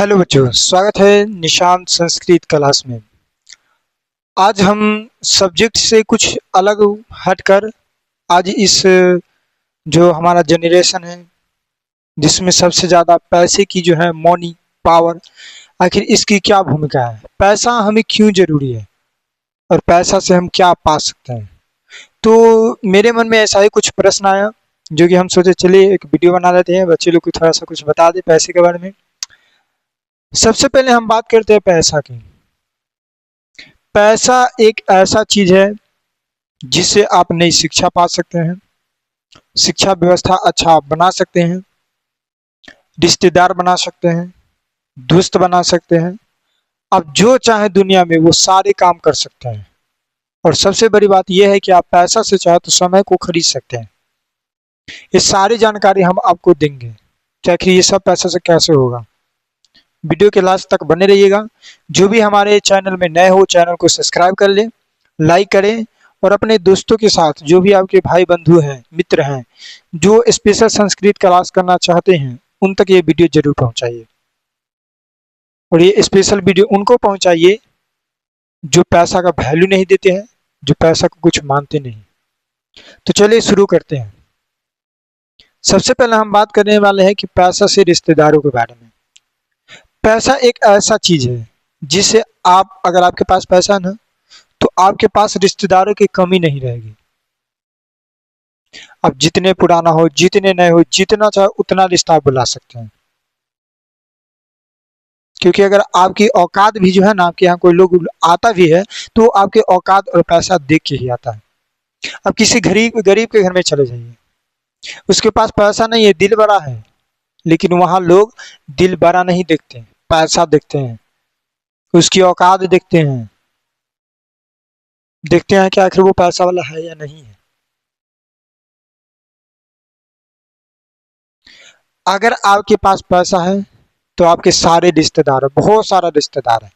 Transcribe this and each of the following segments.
Hello बच्चों, स्वागत है निशांत संस्कृत क्लास में। आज हम सब्जेक्ट से कुछ अलग हटकर आज इस जो हमारा जनरेशन है जिसमें सबसे ज़्यादा पैसे की जो है मनी पावर, आखिर इसकी क्या भूमिका है, पैसा हमें क्यों ज़रूरी है और पैसा से हम क्या पा सकते हैं। तो मेरे मन में ऐसा ही कुछ प्रश्न आया जो कि हम सोचे चलिए एक वीडियो बना लेते हैं, बच्चे लोग को थोड़ा सा कुछ बता दें पैसे के बारे में। सबसे पहले हम बात करते हैं पैसा की। पैसा एक ऐसा चीज है जिससे आप नई शिक्षा पा सकते हैं, शिक्षा व्यवस्था अच्छा बना सकते हैं, रिश्तेदार बना सकते हैं, दोस्त बना सकते हैं। आप जो चाहे दुनिया में वो सारे काम कर सकते हैं। और सबसे बड़ी बात यह है कि आप पैसा से चाहे तो समय को खरीद सकते हैं। ये सारी जानकारी हम आपको देंगे कि आखिर ये सब पैसा से कैसे होगा। वीडियो के लास्ट तक बने रहिएगा। जो भी हमारे चैनल में नए हो चैनल को सब्सक्राइब कर लें, लाइक करें और अपने दोस्तों के साथ जो भी आपके भाई बंधु हैं, मित्र हैं, जो स्पेशल संस्कृत क्लास करना चाहते हैं उन तक ये वीडियो जरूर पहुंचाइए। और ये स्पेशल वीडियो उनको पहुंचाइए जो पैसा का वैल्यू नहीं देते हैं, जो पैसा को कुछ मानते नहीं। तो चलिए शुरू करते हैं। सबसे पहले हम बात करने वाले हैं कि पैसा से रिश्तेदारों के बारे में। पैसा एक ऐसा चीज है जिससे आप, अगर आपके पास पैसा है ना, तो आपके पास रिश्तेदारों की कमी नहीं रहेगी। आप जितने पुराना हो, जितने नए हो, जितना चाहे उतना रिश्ता आप बुला सकते हैं। क्योंकि अगर आपकी औकात भी जो है ना, आपके यहाँ कोई लोग आता भी है तो आपके औकात और पैसा देख के ही आता है। अब किसी गरीब गरीब के घर में चले जाइए, उसके पास पैसा नहीं है, दिल बड़ा है, लेकिन वहां लोग दिल बड़ा नहीं देखते, पैसा देखते हैं, उसकी औकात देखते हैं, देखते हैं कि आखिर वो पैसा वाला है या नहीं है। अगर आपके पास पैसा है तो आपके सारे रिश्तेदार है, बहुत सारा रिश्तेदार है।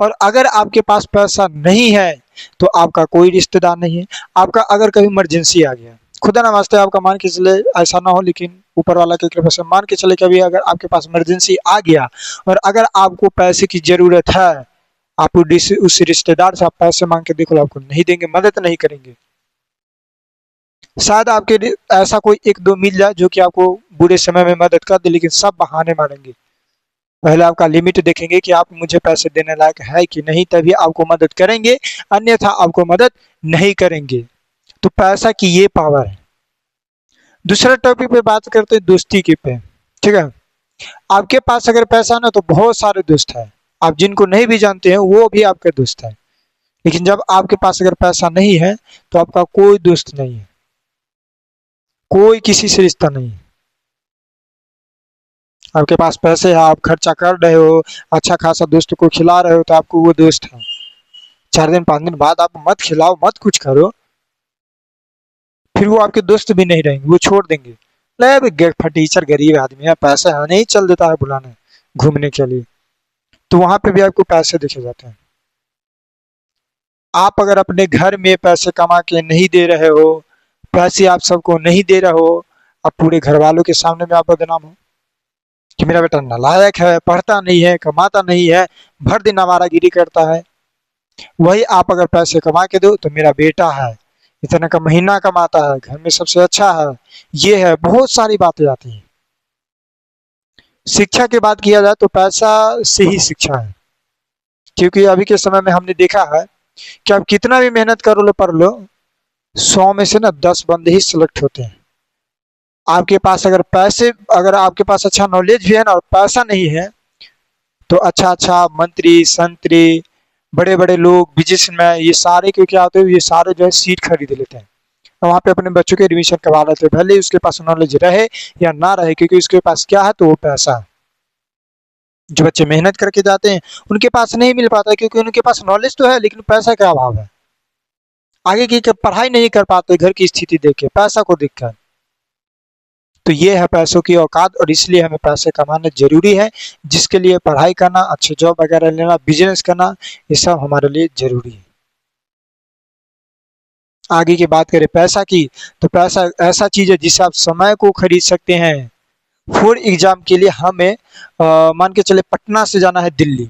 और अगर आपके पास पैसा नहीं है तो आपका कोई रिश्तेदार नहीं है। आपका अगर कभी इमरजेंसी आ गया, खुदा ना वास्ते आपका मान के चले ऐसा ना हो, लेकिन ऊपर वाला की कृपा से मान के चले कभी अगर आपके पास इमरजेंसी आ गया और अगर आपको पैसे की जरूरत है, आप उस रिश्तेदार से आप पैसे मांग के देखो, आपको नहीं देंगे, मदद नहीं करेंगे। शायद आपके ऐसा कोई एक दो मिल जाए जो कि आपको बुरे समय में मदद कर दे, लेकिन सब बहाने मारेंगे। पहले आपका लिमिट देखेंगे कि आप मुझे पैसे देने लायक है कि नहीं, तभी आपको मदद करेंगे, अन्यथा आपको मदद नहीं करेंगे। तो पैसा की ये पावर है। दूसरा टॉपिक पे बात करते हैं दोस्ती के पे। ठीक है, आपके पास अगर पैसा ना तो बहुत सारे दोस्त हैं, आप जिनको नहीं भी जानते हैं वो भी आपके दोस्त हैं। लेकिन जब आपके पास अगर पैसा नहीं है तो आपका कोई दोस्त नहीं है, कोई किसी से रिश्ता नहीं है। आपके पास पैसे है, आप खर्चा कर रहे हो, अच्छा खासा दोस्त को खिला रहे हो, तो आपको वो दोस्त है। 4 दिन 5 दिन बाद आप मत खिलाओ, मत कुछ करो, फिर वो आपके दोस्त भी नहीं रहेंगे, वो छोड़ देंगे। ले फटीचर गरीब आदमी है, पैसे है नहीं, चल देता है बुलाने घूमने के लिए। तो वहां पे भी आपको पैसे देखे जाते हैं। आप अगर अपने घर में पैसे कमा के नहीं दे रहे हो, पैसे आप सबको नहीं दे रहे हो, आप पूरे घर वालों के सामने में आप बदनाम हो कि मेरा बेटा नालायक है, पढ़ता नहीं है, कमाता नहीं है, भर दिन आवारागिरी करता है। वही आप अगर पैसे कमा के दो तो मेरा बेटा है, इतना का महीना कमाता है, घर में सबसे अच्छा है, ये है, बहुत सारी बातें आती हैं। शिक्षा की बात किया जाए तो पैसा से ही शिक्षा है। क्योंकि अभी के समय में हमने देखा है कि आप कितना भी मेहनत कर लो, पढ़ लो, 100 में से ना 10 बंदे ही सिलेक्ट होते हैं। आपके पास अगर पैसे, अगर आपके पास अच्छा नॉलेज भी है ना और पैसा नहीं है, तो अच्छा अच्छा मंत्री संतरी, बड़े बड़े लोग, बिजनेसमैन, ये सारे क्यों क्या होते हैं, ये सारे जो है सीट खरीद लेते हैं, वहाँ पे अपने बच्चों के एडमिशन करवा लेते हैं, भले ही उसके पास नॉलेज रहे या ना रहे, क्योंकि उसके पास क्या है, तो वो पैसा है। जो बच्चे मेहनत करके जाते हैं उनके पास नहीं मिल पाता, क्योंकि उनके पास नॉलेज तो है लेकिन पैसा का अभाव है। आगे की पढ़ाई नहीं कर पाते, घर की स्थिति देख के, पैसा को देख कर। तो ये है पैसों की औकात, और इसलिए हमें पैसे कमाना जरूरी है, जिसके लिए पढ़ाई करना, अच्छे जॉब वगैरह लेना, बिजनेस करना, ये सब हमारे लिए जरूरी है। आगे की बात करें पैसा की, तो पैसा ऐसा चीज है जिससे आप समय को खरीद सकते हैं, 4 एग्जाम के लिए हमें मान के चले पटना से जाना है दिल्ली।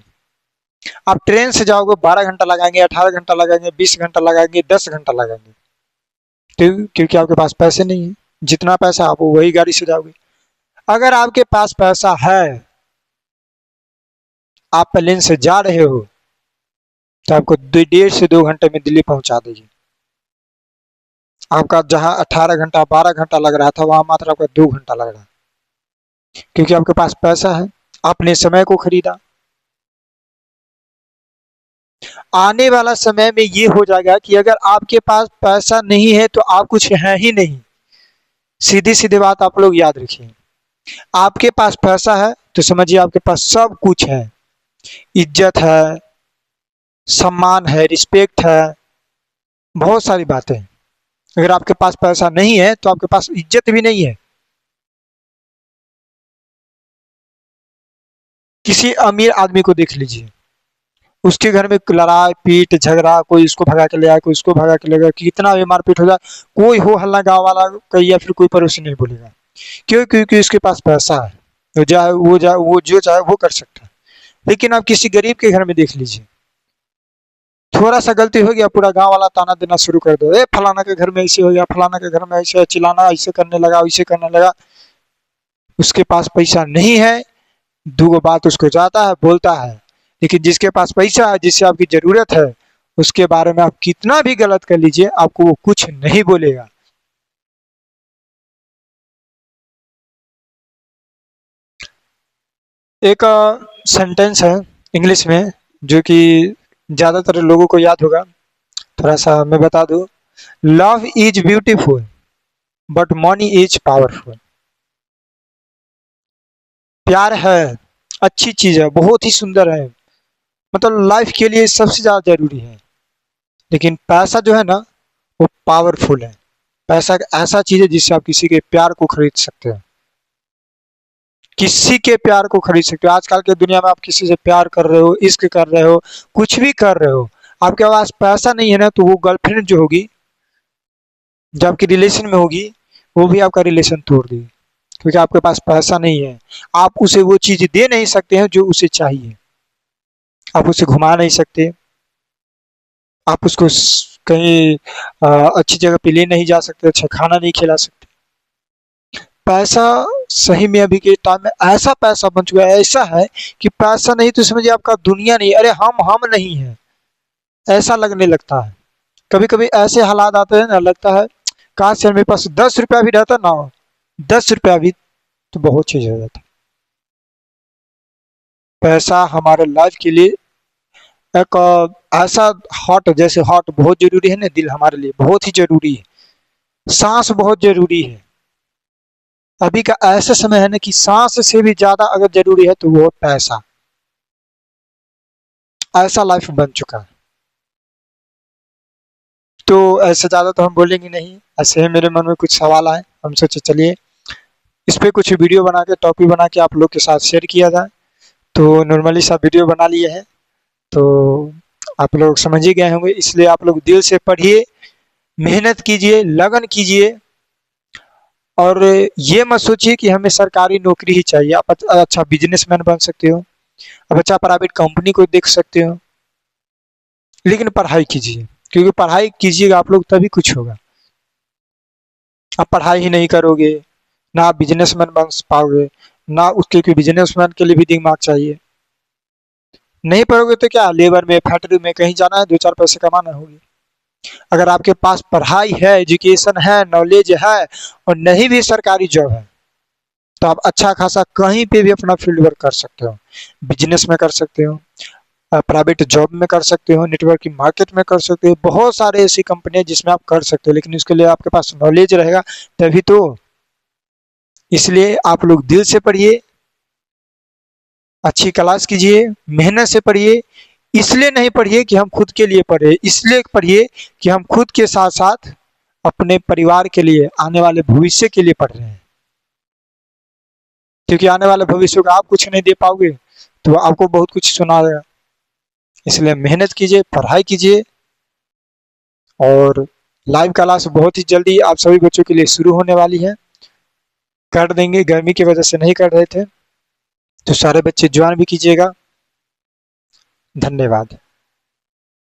आप ट्रेन से जाओगे 12 घंटा लगाएंगे, 18 घंटा लगाएंगे, 20 घंटा लगाएंगे, 10 घंटा लगाएंगे। क्योंकि आपके पास पैसे नहीं है। जितना पैसा आप वही गाड़ी से जाओगे। अगर आपके पास पैसा है, आप प्लेन से जा रहे हो, तो आपको 1.5 से 2 घंटे में दिल्ली पहुंचा देगी। आपका जहां 18 घंटा 12 घंटा लग रहा था, वहां मात्र आपका 2 घंटा लग रहा है, क्योंकि आपके पास पैसा है, आपने समय को खरीदा। आने वाला समय में ये हो जाएगा कि अगर आपके पास पैसा नहीं है तो आप कुछ है ही नहीं। सीधी सीधी बात आप लोग याद रखिए। आपके पास पैसा है तो समझिए आपके पास सब कुछ है। इज्जत है, सम्मान है, रिस्पेक्ट है, बहुत सारी बातें हैं। अगर आपके पास पैसा नहीं है तो आपके पास इज्जत भी नहीं है। किसी अमीर आदमी को देख लीजिए, उसके घर में लड़ाई पीट झगड़ा, कोई इसको भगा के ले आया, कोई उसको भगा के ले गया, कितना भी मारपीट हो जाए, कोई हो हल्ला गाँव वाला कहीं या फिर कोई पड़ोसी नहीं बोलेगा। क्यों? क्योंकि उसके पास पैसा है, वो जो चाहे वो कर सकता है। लेकिन आप किसी गरीब के घर में देख लीजिए, थोड़ा सा गलती हो गया, पूरा गांव वाला ताना देना शुरू कर दो, ए फलाना के घर में ऐसे हो गया, फलाना के घर में ऐसे, चिल्लाना, ऐसे करने लगा, वैसे करने लगा। उसके पास पैसा नहीं है, दो बात उसको जाता है, बोलता है। लेकिन जिसके पास पैसा है, जिससे आपकी जरूरत है, उसके बारे में आप कितना भी गलत कर लीजिए, आपको वो कुछ नहीं बोलेगा। एक सेंटेंस है इंग्लिश में, जो कि ज्यादातर लोगों को याद होगा, थोड़ा सा मैं बता दूं। Love is beautiful but money is powerful. प्यार है, अच्छी चीज है, बहुत ही सुंदर है, मतलब लाइफ के लिए सबसे ज्यादा जरूरी है। लेकिन पैसा जो है ना, वो पावरफुल है। पैसा एक ऐसा चीज है जिससे आप किसी के प्यार को खरीद सकते हैं, किसी के प्यार को खरीद सकते हो। आजकल के दुनिया में आप किसी से प्यार कर रहे हो, इश्क कर रहे हो, कुछ भी कर रहे हो, आपके पास पैसा नहीं है ना, तो वो गर्लफ्रेंड जो होगी, जो आपकी रिलेशन में होगी, वो भी आपका रिलेशन तोड़ देगी, क्योंकि आपके पास पैसा नहीं है। आप उसे वो चीज दे नहीं सकते हैं जो उसे चाहिए। आप उसे घुमा नहीं सकते, आप उसको कहीं अच्छी जगह पे ले नहीं जा सकते, अच्छा खाना नहीं खिला सकते। पैसा सही में अभी के टाइम में ऐसा पैसा बन चुका है, ऐसा है कि पैसा नहीं तो समझिए आपका दुनिया नहीं। अरे हम नहीं है, ऐसा लगने लगता है। कभी कभी ऐसे हालात आते हैं ना, लगता है काश यार मेरे पास 10 रुपया भी रहता ना, 10 रुपया भी तो बहुत चीज हो जाता। पैसा हमारे लाइफ के लिए एक ऐसा हार्ट, जैसे हार्ट बहुत जरूरी है ना, दिल हमारे लिए बहुत ही जरूरी है, सांस बहुत जरूरी है। अभी का ऐसा समय है ना कि सांस से भी ज्यादा अगर जरूरी है तो वो पैसा। ऐसा लाइफ बन चुका है। तो ऐसे ज्यादा तो हम बोलेंगे नहीं, ऐसे ही मेरे मन में कुछ सवाल आए, हम सोचे चलिए इस पे कुछ वीडियो बना के, टॉपिक बना के आप लोग के साथ शेयर किया जाए। तो नॉर्मली सा वीडियो बना लिए है, तो आप लोग समझ ही गए होंगे। इसलिए आप लोग दिल से पढ़िए, मेहनत कीजिए, लगन कीजिए, और ये मत सोचिए कि हमें सरकारी नौकरी ही चाहिए। आप अच्छा बिजनेसमैन बन सकते हो, आप अच्छा प्राइवेट कंपनी को देख सकते हो, लेकिन पढ़ाई कीजिए, क्योंकि पढ़ाई कीजिएगा आप लोग तभी कुछ होगा। आप पढ़ाई ही नहीं करोगे, ना आप बिजनेसमैन बन पाओगे, ना उसके, क्योंकि बिजनेसमैन के लिए भी दिमाग चाहिए। नहीं पढ़ोगे तो क्या, लेबर में, फैक्ट्री में कहीं जाना है, 2 4 पैसे कमाना होगी। अगर आपके पास पढ़ाई है, एजुकेशन है, नॉलेज है, और नहीं भी सरकारी जॉब है, तो आप अच्छा खासा कहीं पे भी अपना फील्ड वर्क कर सकते हो। बिजनेस में कर सकते हो, प्राइवेट जॉब में कर सकते हो, नेटवर्किंग मार्केट में कर सकते हो, बहुत सारे ऐसी कंपनियां जिसमें आप कर सकते हो। लेकिन उसके लिए आपके पास नॉलेज रहेगा तभी तो। इसलिए आप लोग दिल से पढ़िए, अच्छी क्लास कीजिए, मेहनत से पढ़िए। इसलिए नहीं पढ़िए कि हम खुद के लिए पढ़े, इसलिए पढ़िए कि हम खुद के साथ साथ अपने परिवार के लिए, आने वाले भविष्य के लिए पढ़ रहे हैं। क्योंकि आने वाले भविष्य को आप कुछ नहीं दे पाओगे तो आपको बहुत कुछ सुनाएगा। इसलिए मेहनत कीजिए, पढ़ाई कीजिए, और लाइव क्लास बहुत ही जल्दी आप सभी बच्चों के लिए शुरू होने वाली है। कर देंगे, गर्मी की वजह से नहीं कर रहे थे, तो सारे बच्चे ज्वाइन भी कीजिएगा। धन्यवाद।